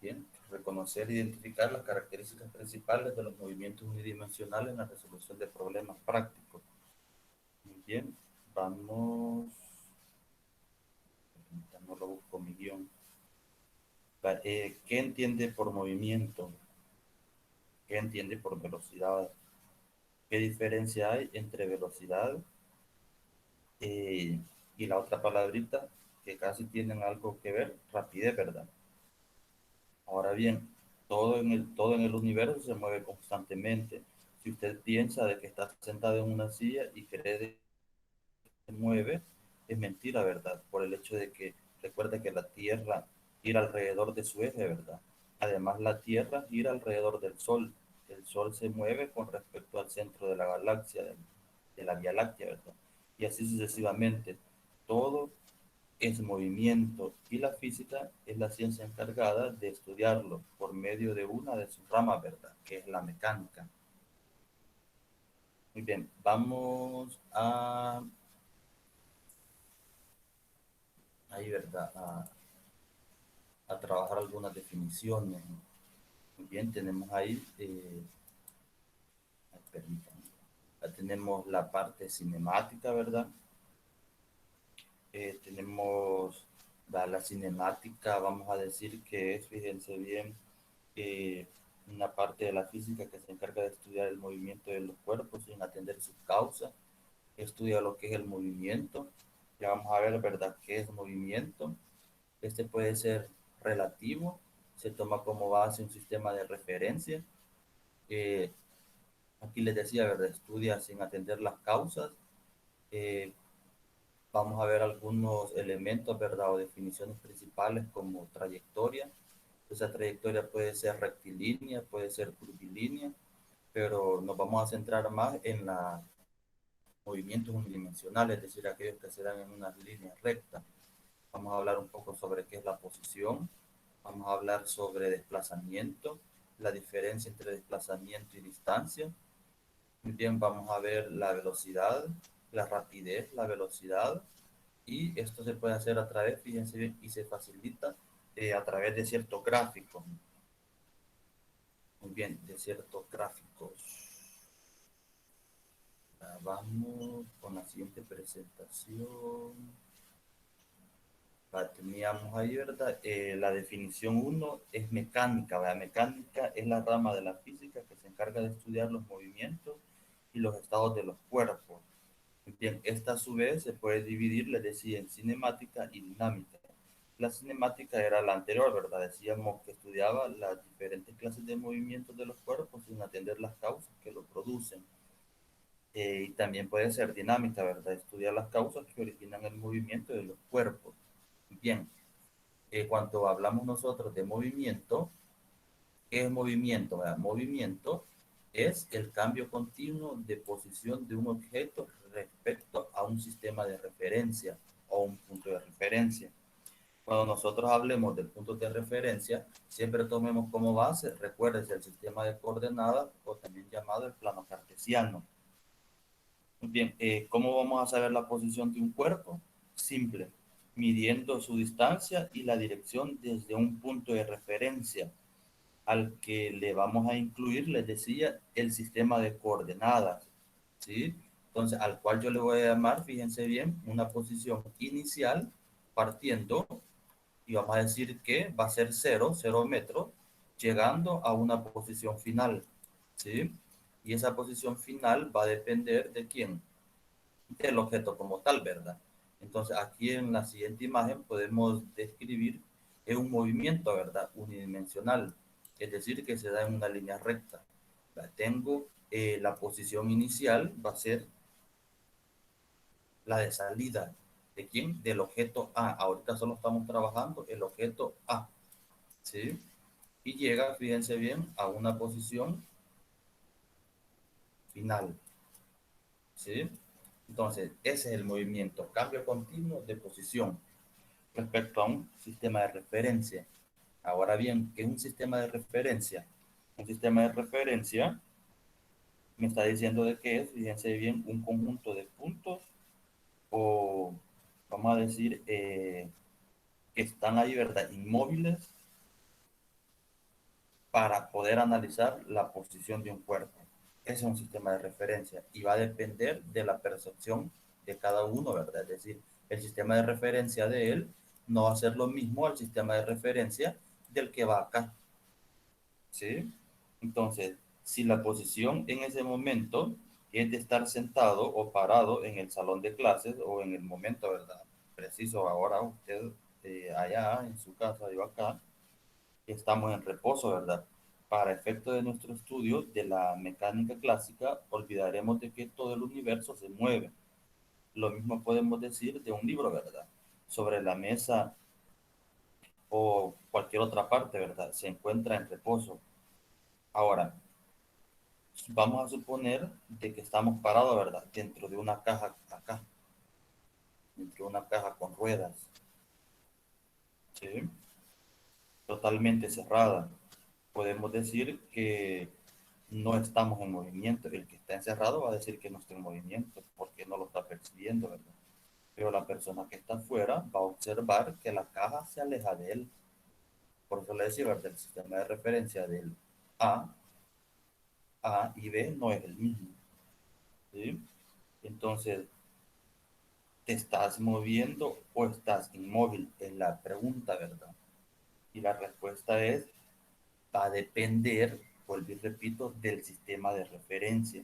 Bien, reconocer e identificar las características principales de los movimientos unidimensionales en la resolución de problemas prácticos. Muy bien, vamos, no lo busco mi guión. ¿Qué entiende por movimiento? ¿Qué entiende por velocidad? ¿Qué diferencia hay entre velocidad eh, y la otra palabrita que casi tienen algo que ver? Rapidez, ¿verdad? Ahora bien, todo en el universo se mueve constantemente. Si usted piensa de que está sentado en una silla y cree que se mueve, es mentira, ¿verdad? Por el hecho de que recuerde que la Tierra gira alrededor de su eje, ¿verdad? Además, la Tierra gira alrededor del Sol. El Sol se mueve con respecto al centro de la galaxia, de la Vía Láctea, ¿verdad? Y así sucesivamente. Todo es movimiento y la física es la ciencia encargada de estudiarlo por medio de una de sus ramas, ¿verdad? Que es la mecánica. Muy bien, vamos ahí, ¿verdad? A trabajar algunas definiciones. Muy bien, tenemos ahí, permítanme, ya tenemos la parte cinemática, ¿verdad? Tenemos la cinemática, vamos a decir que es, fíjense bien, eh, una parte de la física que se encarga de estudiar el movimiento de los cuerpos sin atender sus causas, estudia lo que es el movimiento. Ya vamos a ver, ¿verdad?, qué es movimiento. Este puede ser relativo, se toma como base un sistema de referencia. Eh, Aquí les decía, ¿verdad?, estudia sin atender las causas. Eh, Vamos a ver algunos elementos, ¿verdad?, o definiciones principales como trayectoria. Esa trayectoria puede ser rectilínea, puede ser curvilínea, pero nos vamos a centrar más en los movimientos unidimensionales, es decir, aquellos que se dan en una línea recta. Vamos a hablar un poco sobre qué es la posición, vamos a hablar sobre desplazamiento, la diferencia entre desplazamiento y distancia. Muy bien, vamos a ver la velocidad, la rapidez, la velocidad, y esto se puede hacer a través, fíjense bien, y se facilita a través de ciertos gráficos. Muy bien, de ciertos gráficos. Vamos con la siguiente presentación. Teníamos ahí, ¿verdad? La definición uno es mecánica, ¿verdad? Mecánica es la rama de la física que se encarga de estudiar los movimientos y los estados de los cuerpos. Bien, esta a su vez se puede dividir, les decía, en cinemática y dinámica. La cinemática era la anterior, ¿verdad? Decíamos que estudiaba las diferentes clases de movimientos de los cuerpos sin atender las causas que lo producen. Y también puede ser dinámica, ¿verdad? Estudiar las causas que originan el movimiento de los cuerpos. Bien, cuando hablamos nosotros de movimiento, ¿qué es movimiento? ¿Verdad? Movimiento es el cambio continuo de posición de un objeto respecto a un sistema de referencia o un punto de referencia. Cuando nosotros hablemos del punto de referencia, siempre tomemos como base, recuerdes, el sistema de coordenadas o también llamado el plano cartesiano. Bien, ¿cómo vamos a saber la posición de un cuerpo? Simple, midiendo su distancia y la dirección desde un punto de referencia al que le vamos a incluir, les decía, el sistema de coordenadas, ¿sí? Entonces, al cual yo le voy a llamar, fíjense bien, una posición inicial partiendo, y vamos a decir que va a ser 0 metros, llegando a una posición final, ¿sí? Y esa posición final va a depender de quién, del objeto como tal, ¿verdad? Entonces, aquí en la siguiente imagen podemos describir un movimiento, ¿verdad? Unidimensional, es decir, que se da en una línea recta. Tengo la posición inicial, va a ser la de salida. ¿De quién? Del objeto A. Ahorita solo estamos trabajando el objeto A, ¿sí? Y llega, fíjense bien, a una posición final, ¿sí? Entonces, ese es el movimiento, cambio continuo de posición respecto a un sistema de referencia. Ahora bien, ¿qué es un sistema de referencia? Un sistema de referencia me está diciendo de qué es, fíjense bien, un conjunto de puntos o vamos a decir que están ahí, ¿verdad? Inmóviles para poder analizar la posición de un cuerpo. Ese es un sistema de referencia y va a depender de la percepción de cada uno, ¿verdad? Es decir, el sistema de referencia de él no va a ser lo mismo al sistema de referencia del que va acá, ¿sí? Entonces, si la posición en ese momento es de estar sentado o parado en el salón de clases o en el momento, ¿verdad? Preciso ahora usted allá en su casa, yo acá, estamos en reposo, ¿verdad? Para efecto de nuestro estudio de la mecánica clásica, olvidaremos de que todo el universo se mueve. Lo mismo podemos decir de un libro, ¿verdad? Sobre la mesa o cualquier otra parte, ¿verdad? Se encuentra en reposo. Ahora, vamos a suponer de que estamos parados, ¿verdad? Dentro de una caja acá, dentro de una caja con ruedas, ¿sí? Totalmente cerrada. Podemos decir que no estamos en movimiento. El que está encerrado va a decir que no está en movimiento porque no lo está percibiendo, ¿verdad? Pero la persona que está afuera va a observar que la caja se aleja de él. Por eso le decía, ¿verdad? El sistema de referencia del A, A y B no es el mismo, ¿sí? Entonces, ¿te estás moviendo o estás inmóvil? Es la pregunta, ¿verdad? Y la respuesta es, va a depender, vuelvo y repito, del sistema de referencia.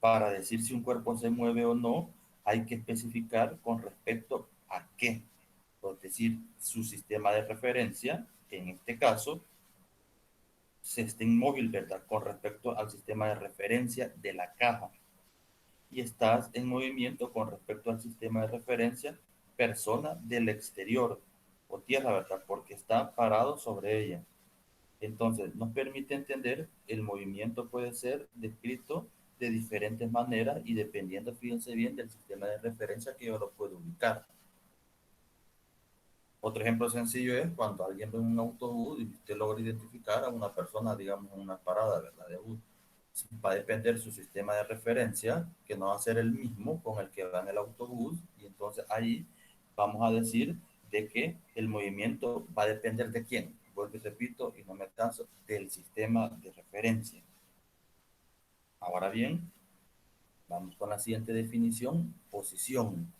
Para decir si un cuerpo se mueve o no, hay que especificar con respecto a qué. Es decir, su sistema de referencia, que en este caso, se está inmóvil, ¿verdad? Con respecto al sistema de referencia de la caja. Y estás en movimiento con respecto al sistema de referencia persona del exterior o tierra, ¿verdad? Porque está parado sobre ella. Entonces, nos permite entender el movimiento puede ser descrito de diferentes maneras y dependiendo, fíjense bien, del sistema de referencia que yo lo puedo ubicar. Otro ejemplo sencillo es cuando alguien ve un autobús y usted logra identificar a una persona, digamos, en una parada, ¿verdad? De bus. Va a depender su sistema de referencia, que no va a ser el mismo con el que va en el autobús, y entonces ahí vamos a decir de que el movimiento va a depender de quién. Vuelvo y repito, y no me canso, del sistema de referencia. Ahora bien, vamos con la siguiente definición, posición.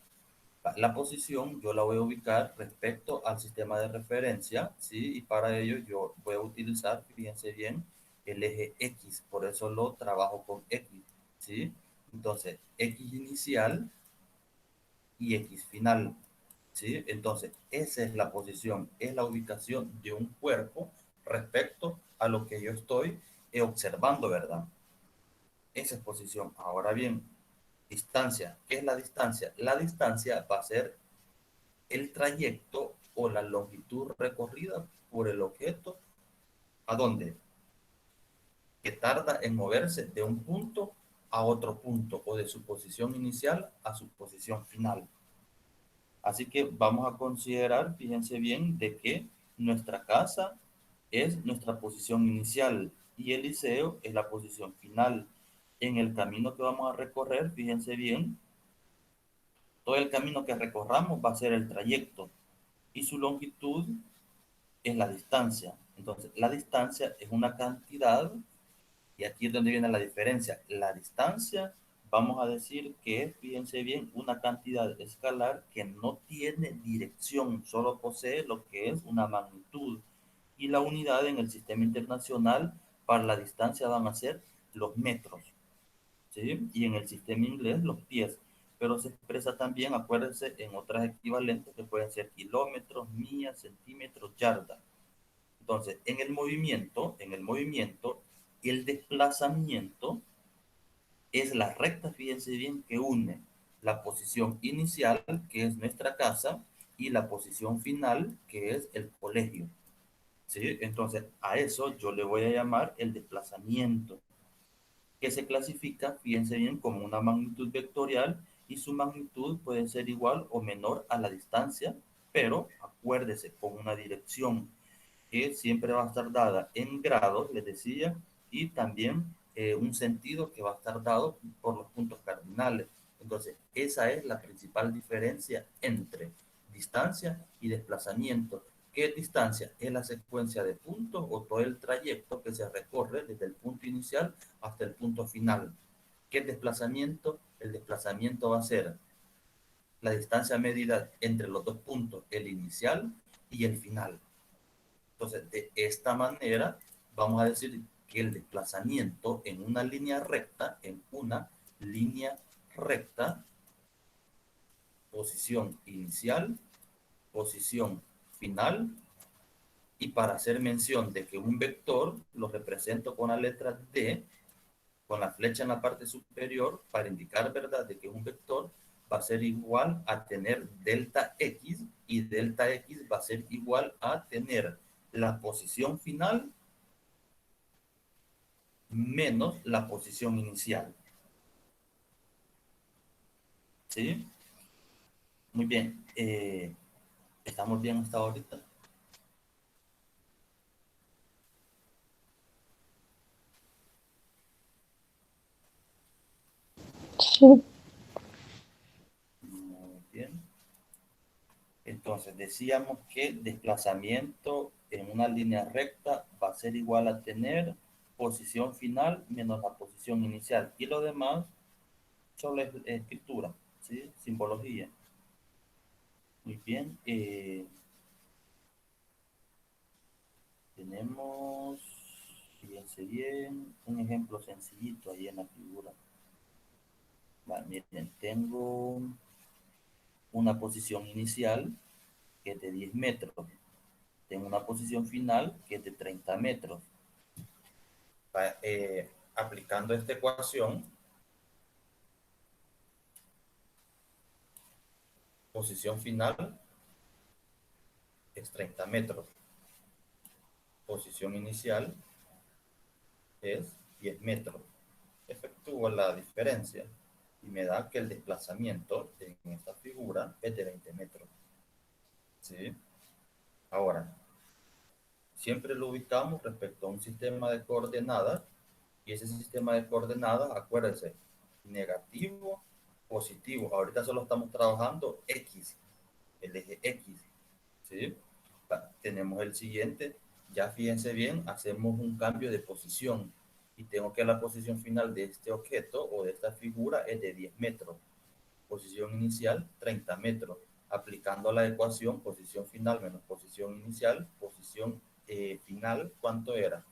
La posición yo la voy a ubicar respecto al sistema de referencia, ¿sí? Y para ello yo voy a utilizar, fíjense bien, el eje X, por eso lo trabajo con X, ¿sí? Entonces, X inicial y X final, ¿sí? Entonces, esa es la posición, es la ubicación de un cuerpo respecto a lo que yo estoy observando, ¿verdad? Esa es posición. Ahora bien, distancia. ¿Qué es la distancia? La distancia va a ser el trayecto o la longitud recorrida por el objeto, ¿a dónde? Que tarda en moverse de un punto a otro punto o de su posición inicial a su posición final. Así que vamos a considerar, fíjense bien, de que nuestra casa es nuestra posición inicial y el liceo es la posición final. En el camino que vamos a recorrer, fíjense bien, todo el camino que recorramos va a ser el trayecto y su longitud es la distancia. Entonces, la distancia es una cantidad, y aquí es donde viene la diferencia. La distancia, vamos a decir que es, fíjense bien, una cantidad escalar que no tiene dirección, solo posee lo que es una magnitud. Y la unidad en el sistema internacional para la distancia van a ser los metros, ¿sí? Y en el sistema inglés los pies. Pero se expresa también, acuérdense, en otras equivalentes que pueden ser kilómetros, millas, centímetros, yardas. Entonces, en el movimiento, el desplazamiento es la recta, fíjense bien, que une la posición inicial, que es nuestra casa, y la posición final, que es el colegio. ¿Sí? Entonces, a eso yo le voy a llamar el desplazamiento, que se clasifica, fíjense bien, como una magnitud vectorial y su magnitud puede ser igual o menor a la distancia, pero acuérdese, con una dirección que siempre va a estar dada en grados, les decía, y también un sentido que va a estar dado por los puntos cardinales. Entonces, esa es la principal diferencia entre distancia y desplazamiento, ¿Qué es distancia? Es la secuencia de puntos o todo el trayecto que se recorre desde el punto inicial hasta el punto final. ¿Qué es desplazamiento? El desplazamiento va a ser la distancia medida entre los dos puntos, el inicial y el final. Entonces, de esta manera, vamos a decir que el desplazamiento en una línea recta, posición inicial, posición final, y para hacer mención de que un vector lo represento con la letra D, con la flecha en la parte superior, para indicar, ¿verdad?, de que un vector va a ser igual a tener delta X, y delta X va a ser igual a tener la posición final menos la posición inicial. ¿Sí? Muy bien. ¿Estamos bien hasta ahorita? Sí. Muy bien. Entonces, decíamos que desplazamiento en una línea recta va a ser igual a tener posición final menos la posición inicial. Y lo demás solo es escritura, ¿sí? Simbología. Muy bien. Tenemos, fíjense bien, un ejemplo sencillito ahí en la figura. Vale, miren, tengo una posición inicial que es de 10 metros. Tengo una posición final que es de 30 metros. Aplicando esta ecuación, posición final es 30 metros. Posición inicial es 10 metros. Efectúo la diferencia y me da que el desplazamiento en esta figura es de 20 metros. ¿Sí? Ahora, siempre lo ubicamos respecto a un sistema de coordenadas, y ese sistema de coordenadas, acuérdense, negativo, positivo. Ahorita solo estamos trabajando X, el eje X. ¿Sí? Tenemos el siguiente, ya fíjense bien, hacemos un cambio de posición y tengo que la posición final de este objeto o de esta figura es de 10 metros. Posición inicial, 30 metros. Aplicando la ecuación, posición final menos posición inicial, posición final, ¿cuánto era?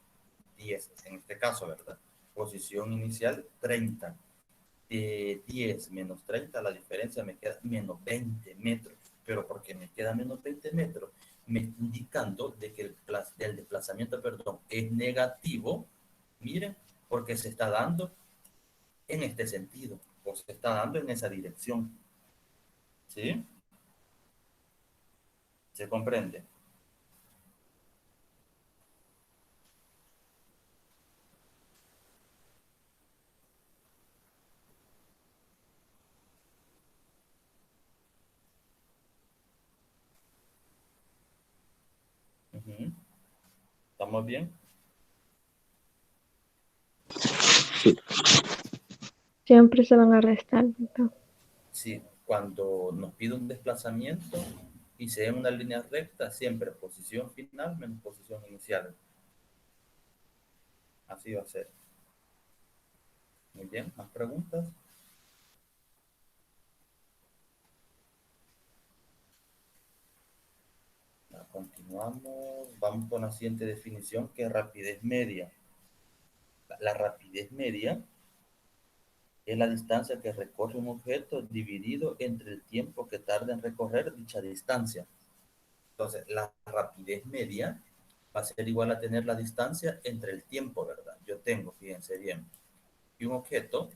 10, en este caso, ¿verdad? Posición inicial, 30. 10 menos 30, la diferencia me queda menos 20 metros. Pero porque me queda menos 20 metros, me está indicando de que el desplazamiento, perdón, es negativo. Miren, porque se está dando en este sentido, o se está dando en esa dirección. ¿Sí? ¿Se comprende? Ujú. ¿Estamos bien? Sí. Siempre se van a restar, ¿verdad? Sí, cuando nos pide un desplazamiento y sea en una línea recta, siempre posición final menos posición inicial. Así va a ser. Muy bien, ¿más preguntas? Continuamos. Vamos con la siguiente definición, que es rapidez media. La rapidez media es la distancia que recorre un objeto dividido entre el tiempo que tarda en recorrer dicha distancia. Entonces, la rapidez media va a ser igual a tener la distancia entre el tiempo, ¿verdad? Yo tengo, fíjense bien, y un objeto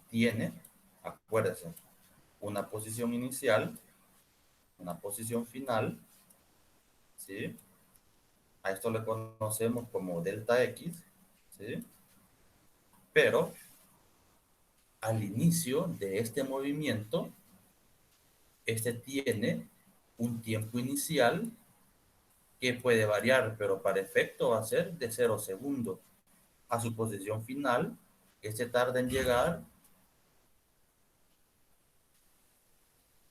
tiene, acuérdense, una posición inicial, una posición final, ¿sí? A esto le conocemos como delta X, ¿sí? Pero al inicio de este movimiento, este tiene un tiempo inicial que puede variar, pero para efecto va a ser de 0 segundos. A su posición final, este tarda en llegar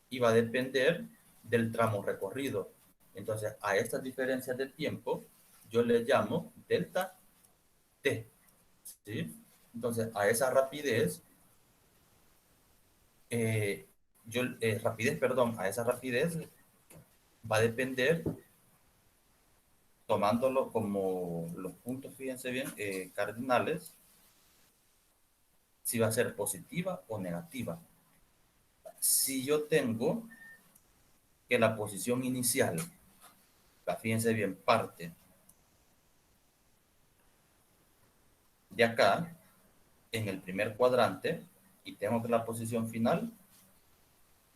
y va a depender del tramo recorrido. Entonces, a estas diferencias de tiempo, yo le llamo delta t, ¿sí? Entonces, a esa rapidez, a esa rapidez va a depender, tomándolo como los puntos, fíjense bien, cardinales, si va a ser positiva o negativa. Si yo tengo que la posición inicial, fíjense bien, parte de acá, en el primer cuadrante, y tengo que la posición final,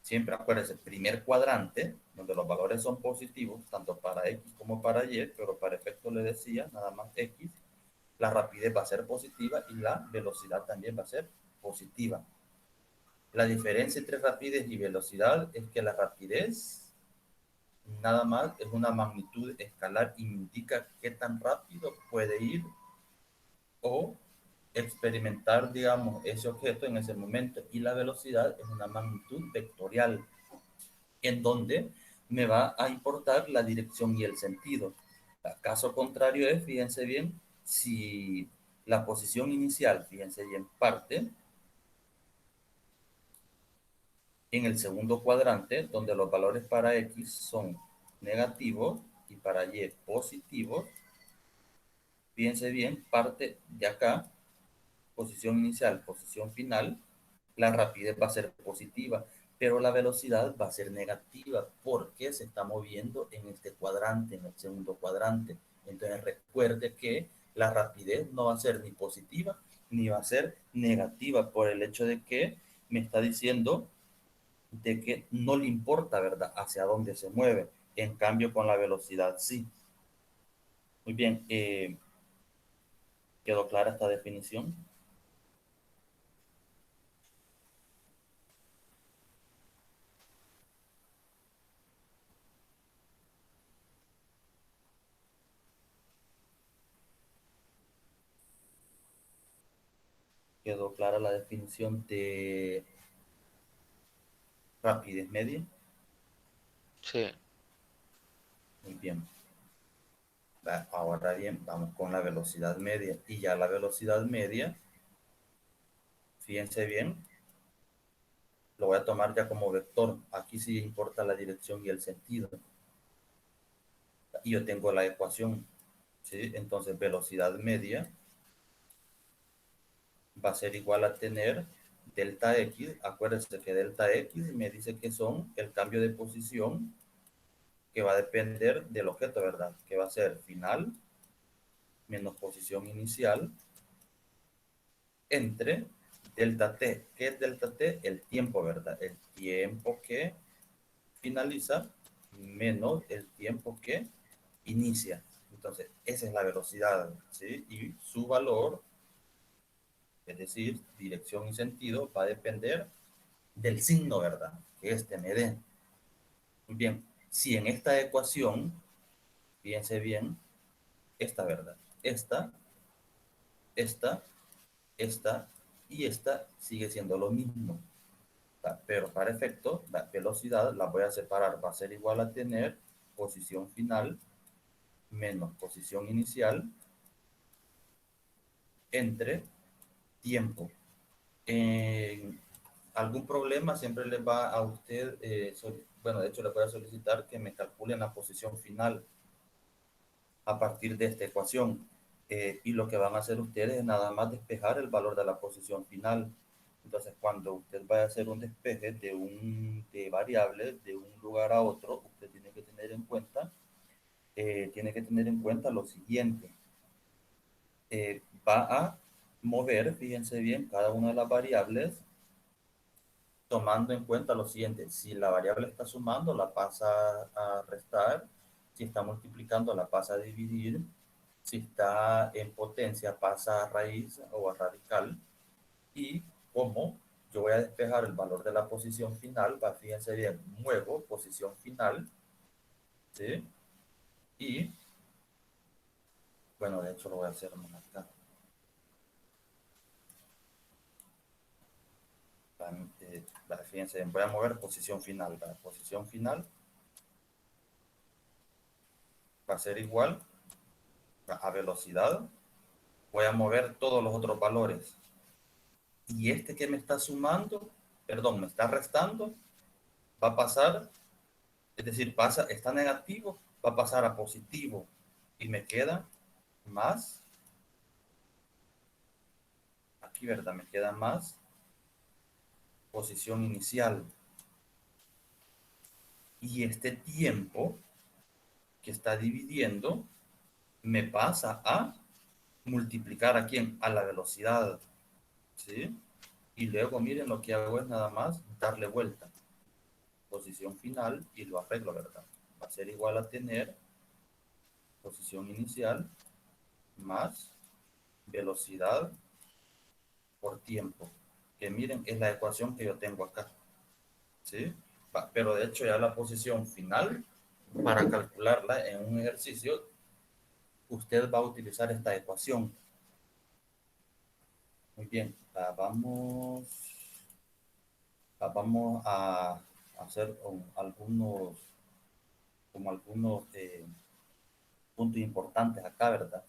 siempre acuérdense, primer cuadrante, donde los valores son positivos, tanto para X como para Y, pero para efecto le decía, nada más X, la rapidez va a ser positiva y la velocidad también va a ser positiva. La diferencia entre rapidez y velocidad es que la rapidez nada más es una magnitud escalar y indica qué tan rápido puede ir o experimentar, digamos, ese objeto en ese momento. Y la velocidad es una magnitud vectorial, en donde me va a importar la dirección y el sentido. El caso contrario es, fíjense bien, si la posición inicial, fíjense bien, parte en el segundo cuadrante, donde los valores para X son negativos y para Y positivos, fíjense bien, parte de acá, posición inicial, posición final, la rapidez va a ser positiva, pero la velocidad va a ser negativa porque se está moviendo en este cuadrante, en el segundo cuadrante. Entonces recuerde que la rapidez no va a ser ni positiva ni va a ser negativa por el hecho de que me está diciendo de que no le importa, ¿verdad?, hacia dónde se mueve. En cambio, con la velocidad sí. Muy bien, ¿quedó clara esta definición? ¿Quedó clara la definición de rapidez media? Sí. Muy bien. Ahora bien, vamos con la velocidad media. Y ya la velocidad media, fíjense bien, lo voy a tomar ya como vector. Aquí sí importa la dirección y el sentido. Y yo tengo la ecuación, ¿sí? Entonces, velocidad media va a ser igual a tener delta X. Acuérdense que delta X me dice que son el cambio de posición que va a depender del objeto, ¿verdad? Que va a ser final menos posición inicial entre delta t. ¿Qué es delta t? El tiempo, ¿verdad? El tiempo que finaliza menos el tiempo que inicia. Entonces, esa es la velocidad, ¿sí? Y su valor, es decir, dirección y sentido, va a depender del signo, ¿verdad? Que este me dé. Muy bien, si en esta ecuación, fíjense bien, esta, ¿verdad? Esta, esta y esta sigue siendo lo mismo. Pero para efecto, la velocidad la voy a separar, va a ser igual a tener posición final menos posición inicial entre tiempo. En algún problema siempre le va a usted, bueno, de hecho le voy a solicitar que me calculen la posición final a partir de esta ecuación. Y lo que van a hacer ustedes es nada más despejar el valor de la posición final. Entonces, cuando usted vaya a hacer un despeje de variables de un lugar a otro, usted tiene que tener en cuenta lo siguiente. Va a mover, fíjense bien, cada una de las variables tomando en cuenta lo siguiente: si la variable está sumando, la pasa a restar; si está multiplicando, la pasa a dividir; si está en potencia, pasa a raíz o a radical. Y como yo voy a despejar el valor de la posición final, fíjense bien, muevo posición final, ¿sí? Y, bueno, de hecho lo voy a hacer más acá. Fíjense, voy a mover posición final, ¿verdad? Posición final va a ser igual a velocidad. Voy a mover todos los otros valores. Y este que me está sumando, perdón, me está restando, va a pasar, es decir, está negativo, va a pasar a positivo. Y me queda más, aquí, ¿verdad? Me queda más posición inicial. Y este tiempo que está dividiendo me pasa a multiplicar a quién, a la velocidad, ¿sí? Y luego miren, lo que hago es nada más darle vuelta, posición final, y lo arreglo, ¿verdad? Va a ser igual a tener posición inicial más velocidad por tiempo, que miren, es la ecuación que yo tengo acá, ¿sí? Pero de hecho ya la posición final, para calcularla en un ejercicio, usted va a utilizar esta ecuación. Muy bien, vamos a hacer algunos puntos importantes acá, ¿verdad?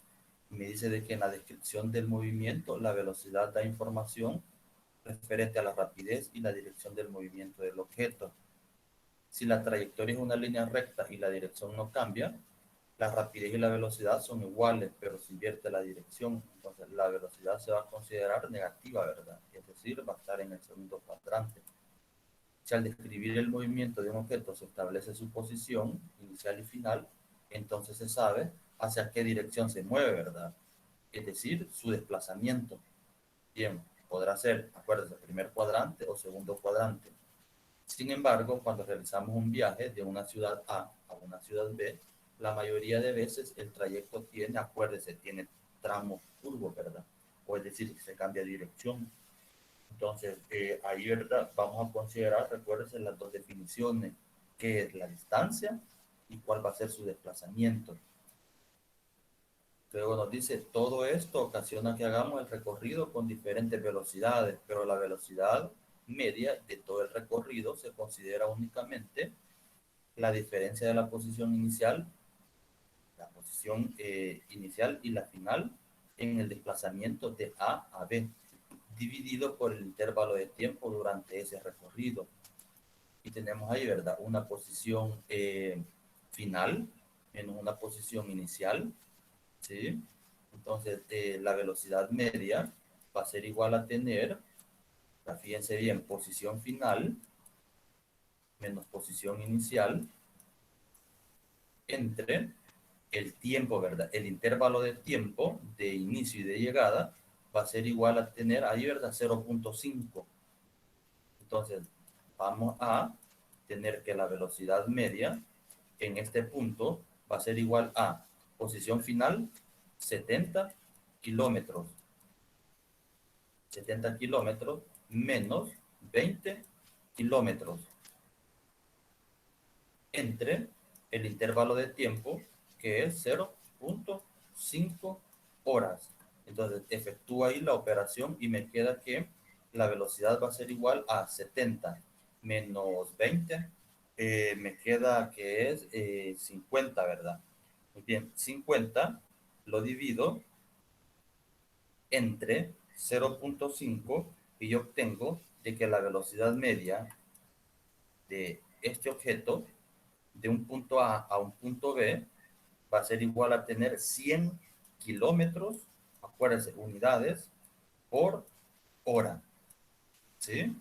Me dice de que en la descripción del movimiento, la velocidad da información referente a la rapidez y la dirección del movimiento del objeto. Si la trayectoria es una línea recta y la dirección no cambia, la rapidez y la velocidad son iguales, pero si invierte la dirección, entonces la velocidad se va a considerar negativa, ¿verdad? Es decir, va a estar en el segundo cuadrante. Si al describir el movimiento de un objeto se establece su posición inicial y final, entonces se sabe hacia qué dirección se mueve, ¿verdad? Es decir, su desplazamiento. Bien, podrá ser, acuérdense, primer cuadrante o segundo cuadrante. Sin embargo, cuando realizamos un viaje de una ciudad A a una ciudad B, la mayoría de veces el trayecto tiene, acuérdese, tiene tramos curvos, ¿verdad? O es decir, se cambia de dirección. Entonces, ahí, ¿verdad? Vamos a considerar, recuérdense, las dos definiciones, qué es la distancia y cuál va a ser su desplazamiento. Luego nos dice, todo esto ocasiona que hagamos el recorrido con diferentes velocidades, pero la velocidad media de todo el recorrido se considera únicamente la diferencia de la posición inicial y la final en el desplazamiento de A a B, dividido por el intervalo de tiempo durante ese recorrido. Y tenemos ahí, ¿verdad? Una posición final menos una posición inicial, ¿sí? Entonces, la velocidad media va a ser igual a tener, fíjense bien, posición final menos posición inicial entre el tiempo, ¿verdad? El intervalo de tiempo de inicio y de llegada va a ser igual a tener ahí, ¿verdad? 0.5. Entonces, vamos a tener que la velocidad media en este punto va a ser igual a posición final 70 kilómetros. 70 kilómetros menos 20 kilómetros entre el intervalo de tiempo que es 0.5 horas. Entonces efectúo ahí la operación y me queda que la velocidad va a ser igual a 70 menos 20. Me queda que es 50, ¿verdad? Muy bien, 50 lo divido entre 0.5 y yo obtengo de que la velocidad media de este objeto de un punto A a un punto B va a ser igual a tener 100 kilómetros, acuérdense, unidades por hora, ¿sí?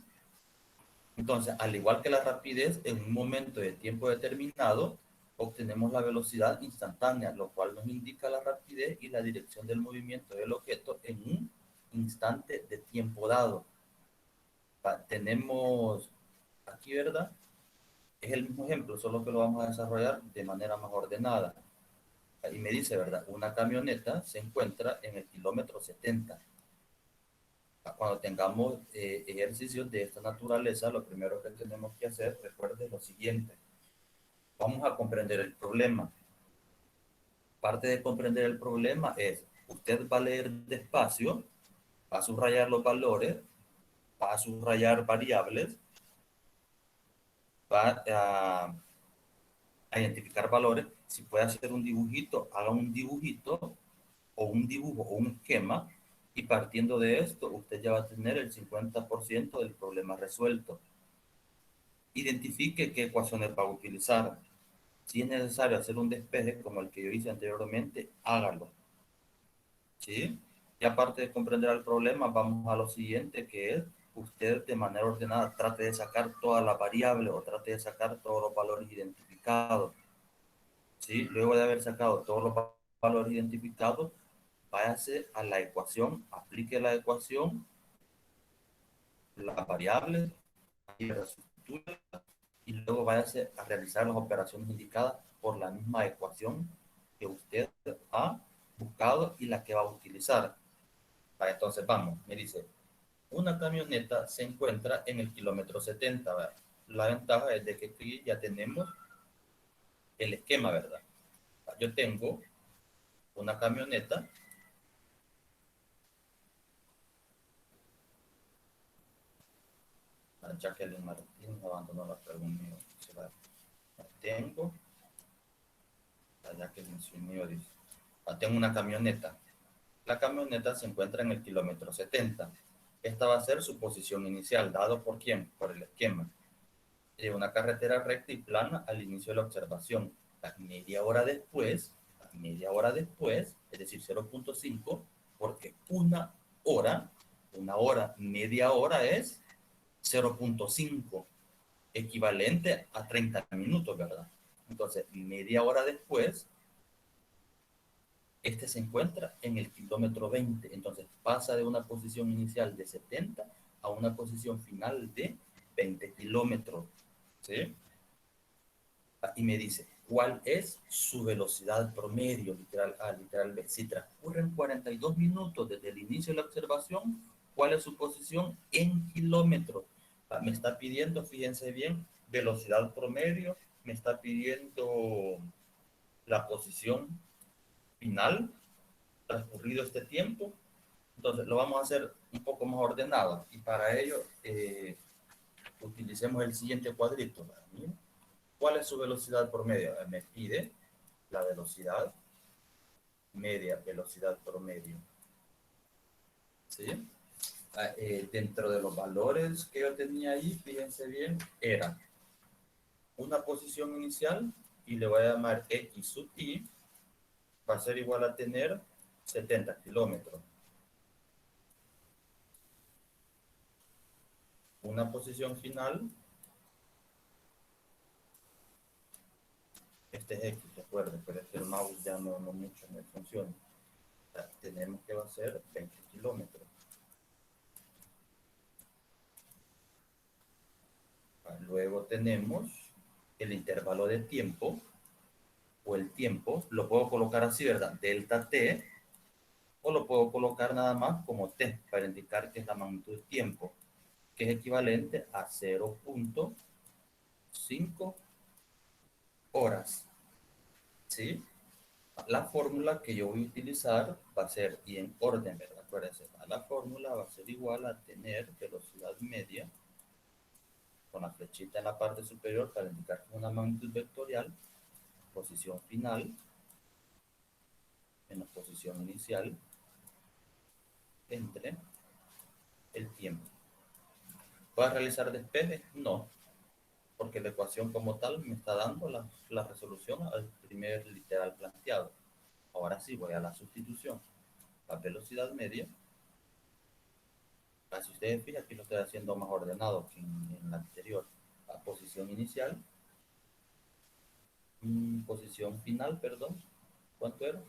Entonces, al igual que la rapidez, en un momento de tiempo determinado, obtenemos la velocidad instantánea, lo cual nos indica la rapidez y la dirección del movimiento del objeto en un instante de tiempo dado. Tenemos aquí, ¿verdad? Es el mismo ejemplo, solo que lo vamos a desarrollar de manera más ordenada. Y me dice, ¿verdad? Una camioneta se encuentra en el kilómetro 70. Cuando tengamos ejercicios de esta naturaleza, lo primero que tenemos que hacer, recuerde lo siguiente. Vamos a comprender el problema. Parte de comprender el problema es, usted va a leer despacio, va a subrayar los valores, va a subrayar variables, va a identificar valores Si puede hacer un dibujito, haga un dibujito o un dibujo o un esquema y partiendo de esto usted ya va a tener el 50% del problema resuelto. Identifique qué ecuaciones va a utilizar. Si es necesario hacer un despeje como el que yo hice anteriormente, hágalo. ¿Sí? Y aparte de comprender el problema, vamos a lo siguiente, que es usted de manera ordenada trate de sacar todas las variables o trate de sacar todos los valores identificados. ¿Sí? Luego de haber sacado todos los valores identificados, váyase a la ecuación, aplique la ecuación, las variables, y luego váyase a realizar las operaciones indicadas por la misma ecuación que usted ha buscado y la que va a utilizar. Entonces vamos, me dice, una camioneta se encuentra en el kilómetro 70, ¿verdad? La ventaja es de que aquí ya tenemos el esquema, ¿verdad? Yo tengo una camioneta, Jacqueline Martín abandonó la pregunta, tengo, Jacqueline mío dice, tengo una camioneta. La camioneta se encuentra en el kilómetro 70. Esta va a ser su posición inicial, dado por quién, por el esquema. De una carretera recta y plana al inicio de la observación. Media hora después, es decir, 0.5, porque una hora, media hora es 0.5, equivalente a 30 minutos, ¿verdad? Entonces, media hora después, este se encuentra en el kilómetro 20, entonces pasa de una posición inicial de 70 a una posición final de 20 kilómetros, ¿sí? Y me dice, ¿cuál es su velocidad promedio? Literal A, literal B. Si transcurren 42 minutos desde el inicio de la observación, ¿cuál es su posición en kilómetros? Me está pidiendo, fíjense bien, velocidad promedio, me está pidiendo la posición final, transcurrido este tiempo. Entonces, lo vamos a hacer un poco más ordenado. Y para ello, utilicemos el siguiente cuadrito. ¿Cuál es su velocidad promedio? Me pide la velocidad media, velocidad promedio. ¿Sí? Dentro de los valores que yo tenía ahí, fíjense bien, era una posición inicial y le voy a llamar X sub I, va a ser igual a tener 70 kilómetros. Una posición final, este es X, recuerden, pero es que el mouse ya no mucho me funciona. O sea, tenemos que va a ser 20 kilómetros. Luego tenemos el intervalo de tiempo, o el tiempo, lo puedo colocar así, ¿verdad? Delta T, o lo puedo colocar nada más como T, para indicar que es la magnitud de tiempo, que es equivalente a 0.5 horas, ¿sí? La fórmula que yo voy a utilizar va a ser, y en orden, ¿verdad? Acuérdense, la fórmula va a ser igual a tener velocidad media, con la flechita en la parte superior para indicar que es una magnitud vectorial, posición final, menos posición inicial, entre el tiempo. ¿Puedo realizar despeje? No, porque la ecuación como tal me está dando la resolución al primer literal planteado. Ahora sí, voy a la sustitución. La velocidad media, si ustedes fijan, aquí lo estoy haciendo más ordenado que en la anterior. La posición inicial, posición final, perdón. ¿Cuánto era?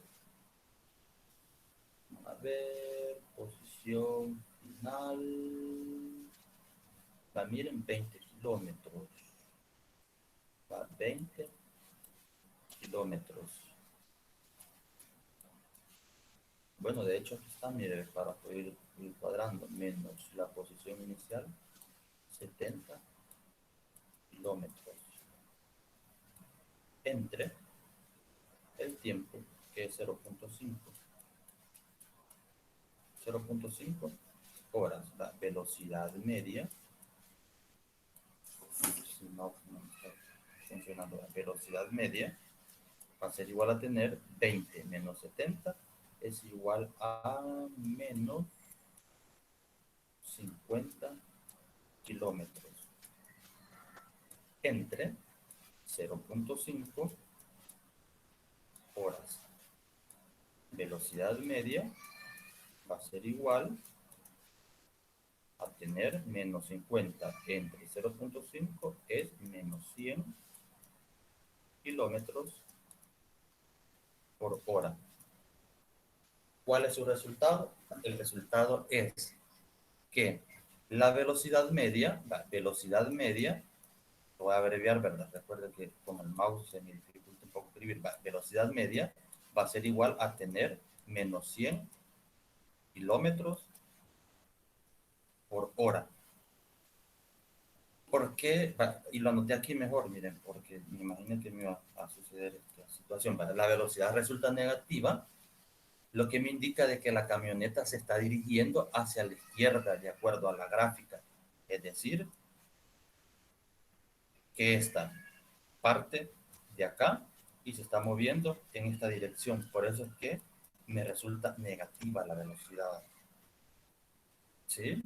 A ver, posición final. Miren, 20 kilómetros. 20 kilómetros. Bueno, de hecho aquí está, mire, para poder ir cuadrando, menos la posición inicial, 70 kilómetros. Entre el tiempo, que es 0.5. 0.5 horas. La velocidad media, si no está funcionando, la velocidad media va a ser igual a tener 20 menos 70 es igual a menos 50 kilómetros entre 0.5 horas. Velocidad media va a ser igual a tener menos 50 entre 0.5 es menos 100 kilómetros por hora. ¿Cuál es su resultado? El resultado es que la velocidad media, lo voy a abreviar, ¿verdad? Recuerden que con el mouse se me dificulta un poco escribir. Velocidad media va a ser igual a tener menos 100 kilómetros por hora. ¿Por qué? Y lo anoté aquí mejor, miren, porque me imagino que me iba a suceder esta situación. La velocidad resulta negativa, lo que me indica de que la camioneta se está dirigiendo hacia la izquierda de acuerdo a la gráfica. Es decir, que esta parte de acá y se está moviendo en esta dirección. Por eso es que me resulta negativa la velocidad. ¿Sí?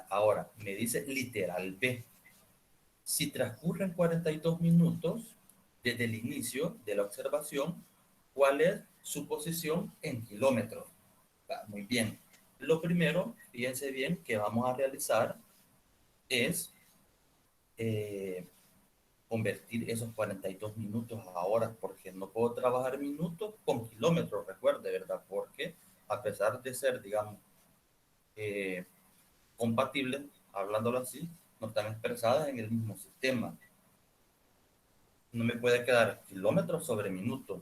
Ahora, me dice literal B. Si transcurren 42 minutos desde el inicio de la observación, ¿cuál es su posición en kilómetros? Muy bien. Lo primero, fíjense bien, que vamos a realizar es convertir esos 42 minutos a horas, porque no puedo trabajar minutos con kilómetros, recuerde, ¿verdad? Porque a pesar de ser, digamos, eh, compatibles, hablándolo así, no están expresadas en el mismo sistema. No me puede quedar kilómetros sobre minutos.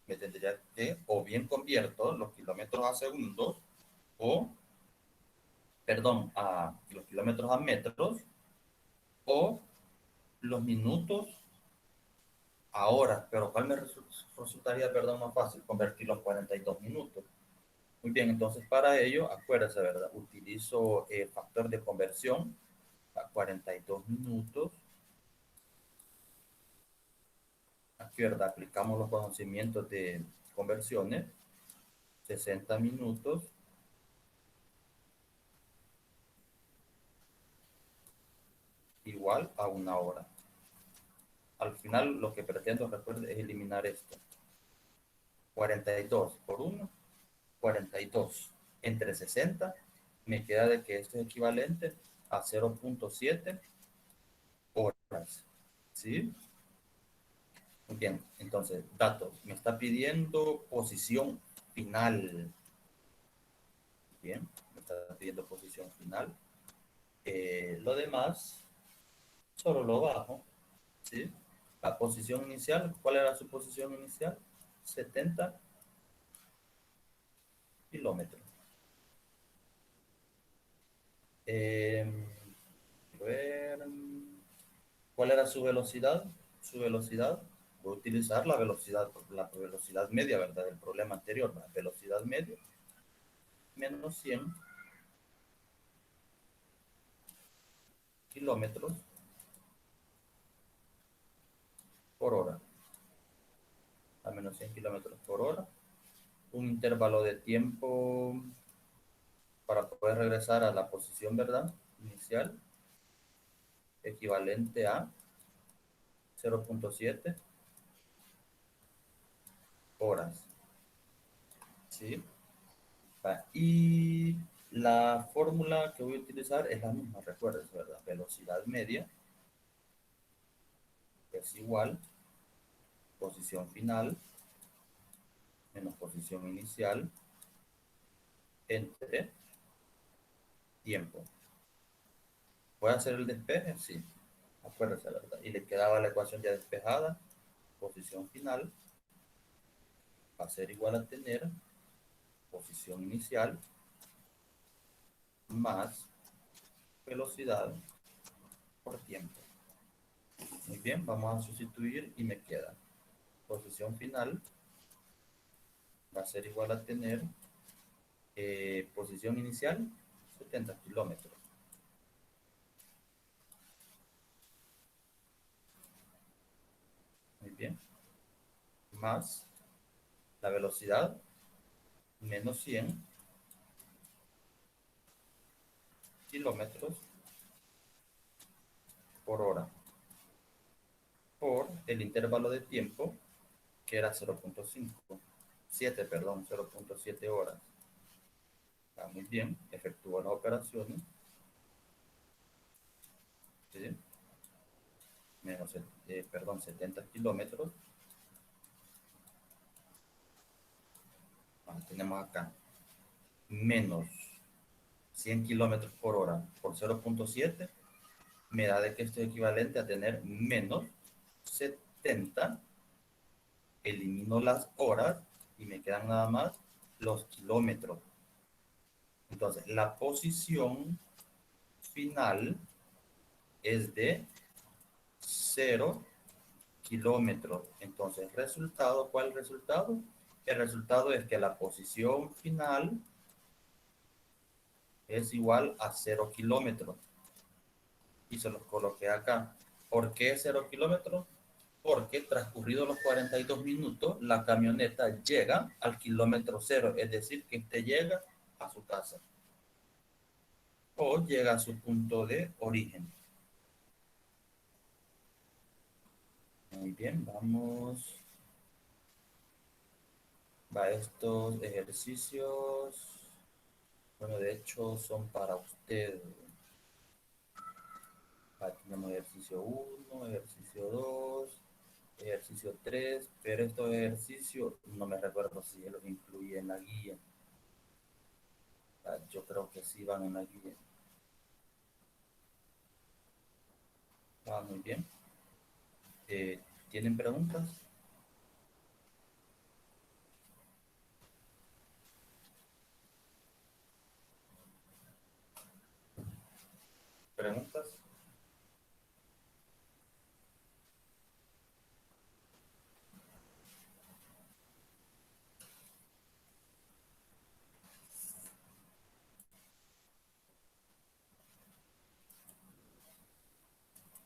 Me tendría que, o bien convierto los kilómetros a segundos, o, perdón, a los kilómetros a metros, o los minutos a horas. Pero ¿cuál me resultaría, perdón, más fácil? Convertir los 42 minutos. Muy bien, entonces para ello, acuérdense, ¿verdad? Utilizo el factor de conversión a 42 minutos. Aquí, ¿verdad? Aplicamos los conocimientos de conversiones. 60 minutos igual a una hora. Al final lo que pretendo, recuerden, es eliminar esto. 42 por 1, 42 entre 60, me queda de que esto es equivalente a 0.7 horas. ¿Sí? Muy bien, entonces, datos. Me está pidiendo posición final. Bien, me está pidiendo posición final. Lo demás, solo lo bajo. ¿Sí? La posición inicial, ¿cuál era su posición inicial? 70 kilómetros. A ver, ¿cuál era su velocidad? Su velocidad, voy a utilizar la velocidad media, ¿verdad? Del problema anterior, la velocidad media, menos 100 kilómetros por hora. A menos 100 kilómetros por hora. Un intervalo de tiempo para poder regresar a la posición, ¿verdad? Inicial, equivalente a 0.7 horas. ¿Sí? Y la fórmula que voy a utilizar es la misma, recuerden, ¿verdad? Velocidad media es igual posición final menos posición inicial entre tiempo. ¿Puede hacer el despeje? Sí. Acuérdense, ¿verdad? Y le quedaba la ecuación ya despejada. Posición final va a ser igual a tener posición inicial más velocidad por tiempo. Muy bien, vamos a sustituir y me queda posición final va a ser igual a tener posición inicial 70 kilómetros. Muy bien. más la velocidad menos 100 kilómetros por hora por el intervalo de tiempo que era 0.7 horas. Está muy bien, efectúa las operaciones. ¿Sí? Menos, 70 kilómetros. Tenemos acá menos 100 kilómetros por hora por 0.7 me da de que esto es equivalente a tener menos 70. Elimino las horas y me quedan nada más los kilómetros. Entonces, la posición final es de 0 kilómetros. Entonces, resultado, ¿cuál es el resultado? El resultado es que la posición final es igual a 0 kilómetros. Y se los coloqué acá. ¿Por qué 0 kilómetros? Porque transcurridos los 42 minutos, la camioneta llega al kilómetro 0, es decir, que este llega a su casa o llega a su punto de origen. Muy bien, vamos. Va, estos ejercicios, bueno, de hecho son para usted. Tenemos ejercicio 1, ejercicio 2, ejercicio 3, pero estos ejercicios no me recuerdo si los incluye en la guía. Yo creo que sí van en la guía. Muy bien. ¿Tienen preguntas? ¿Preguntas?